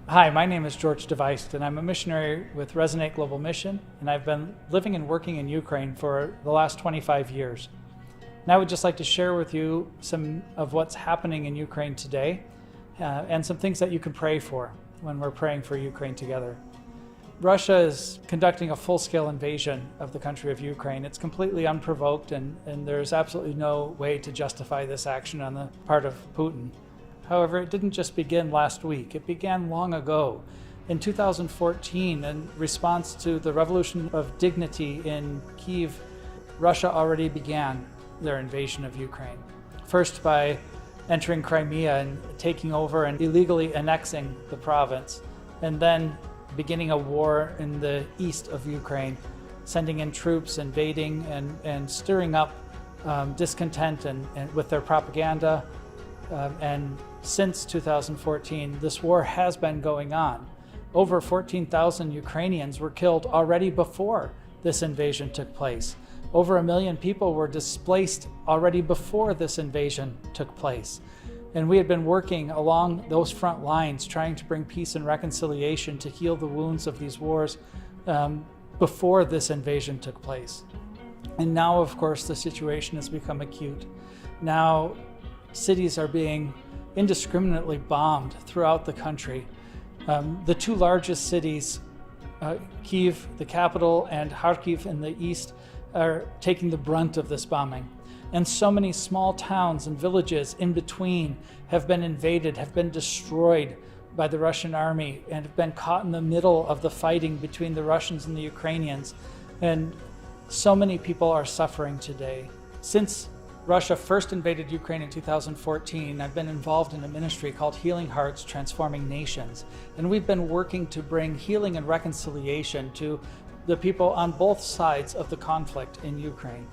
Hi, my name is George Deweist, and I'm a missionary with Resonate Global Mission, and I've been living and working in Ukraine for the last 25 years. And I would just like to share with you some of what's happening in Ukraine today, and some things that you can pray for when we're praying for Ukraine together. Russia is conducting a full-scale invasion of the country of Ukraine. It's completely unprovoked, and there's absolutely no way to justify this action on the part of Putin. However, it didn't just begin last week. It began long ago. In 2014, in response to the Revolution of Dignity in Kyiv, Russia already began their invasion of Ukraine. First by entering Crimea and taking over and illegally annexing the province, and then beginning a war in the east of Ukraine, sending in troops, invading and stirring up discontent and with their propaganda. And since 2014, this war has been going on. Over 14,000 Ukrainians were killed already before this invasion took place. Over 1 million people were displaced already before this invasion took place. And we had been working along those front lines, trying to bring peace and reconciliation to heal the wounds of these wars before this invasion took place. And now, of course, the situation has become acute. Now, cities are being indiscriminately bombed throughout the country. The two largest cities, Kyiv, the capital, and Kharkiv in the east, are taking the brunt of this bombing. And so many small towns and villages in between have been invaded, have been destroyed by the Russian army, and have been caught in the middle of the fighting between the Russians and the Ukrainians. And so many people are suffering today. Since Russia first invaded Ukraine in 2014, I've been involved in a ministry called Healing Hearts, Transforming Nations. And we've been working to bring healing and reconciliation to the people on both sides of the conflict in Ukraine.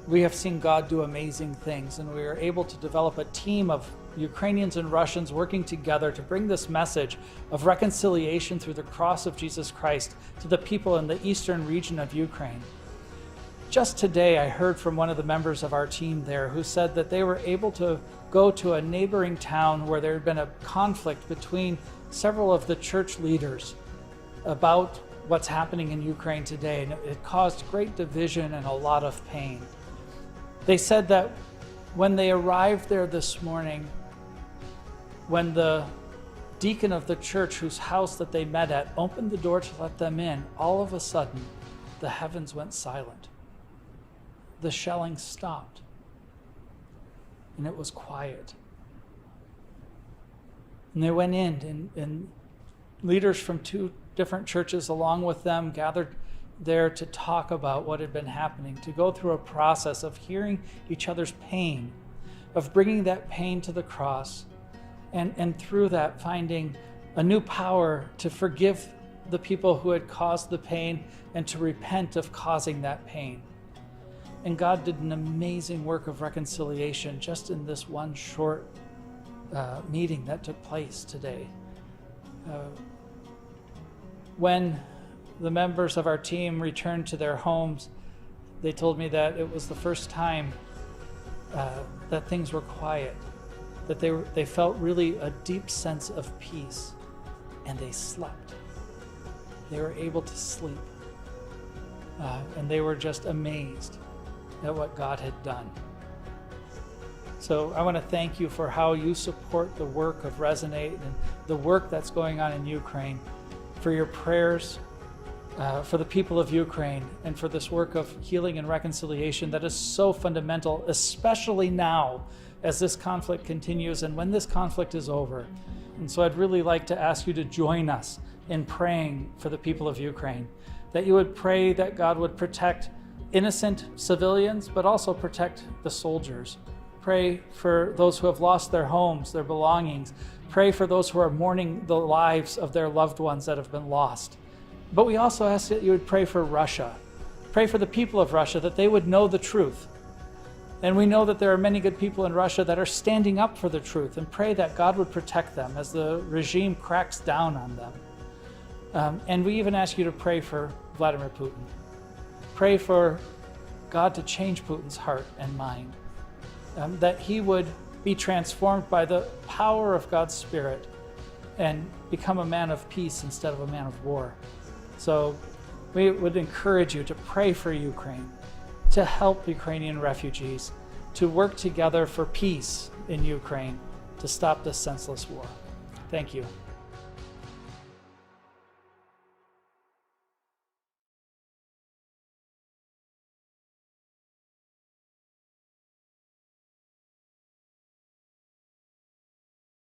We have seen God do amazing things, and we are able to develop a team of Ukrainians and Russians working together to bring this message of reconciliation through the cross of Jesus Christ to the people in the eastern region of Ukraine. Just today, I heard from one of the members of our team there who said that they were able to go to a neighboring town where there had been a conflict between several of the church leaders about what's happening in Ukraine today, and it caused great division and a lot of pain. They said that when they arrived there this morning, when the deacon of the church whose house that they met at opened the door to let them in, all of a sudden, the heavens went silent. The shelling stopped, and it was quiet. And they went in, and leaders from two different churches along with them gathered there to talk about what had been happening, to go through a process of hearing each other's pain, of bringing that pain to the cross, and through that finding a new power to forgive the people who had caused the pain and to repent of causing that pain. And God did an amazing work of reconciliation just in this one short meeting that took place today. When the members of our team returned to their homes, they told me that it was the first time that things were quiet, that they felt really a deep sense of peace, and they slept. They were able to sleep, and they were just amazed at what God had done. So I want to thank you for how you support the work of Resonate and the work that's going on in Ukraine, for your prayers for the people of Ukraine, and for this work of healing and reconciliation that is so fundamental, especially now as this conflict continues and when this conflict is over. And so I'd really like to ask you to join us in praying for the people of Ukraine, that you would pray that God would protect innocent civilians, but also protect the soldiers. Pray for those who have lost their homes, their belongings. Pray for those who are mourning the lives of their loved ones that have been lost. But we also ask that you would pray for Russia. Pray for the people of Russia, that they would know the truth. And we know that there are many good people in Russia that are standing up for the truth, and pray that God would protect them as the regime cracks down on them. And we even ask you to pray for Vladimir Putin. Pray for God to change Putin's heart and mind, that he would be transformed by the power of God's Spirit, and become a man of peace instead of a man of war. So we would encourage you to pray for Ukraine, to help Ukrainian refugees, to work together for peace in Ukraine, to stop this senseless war. Thank you.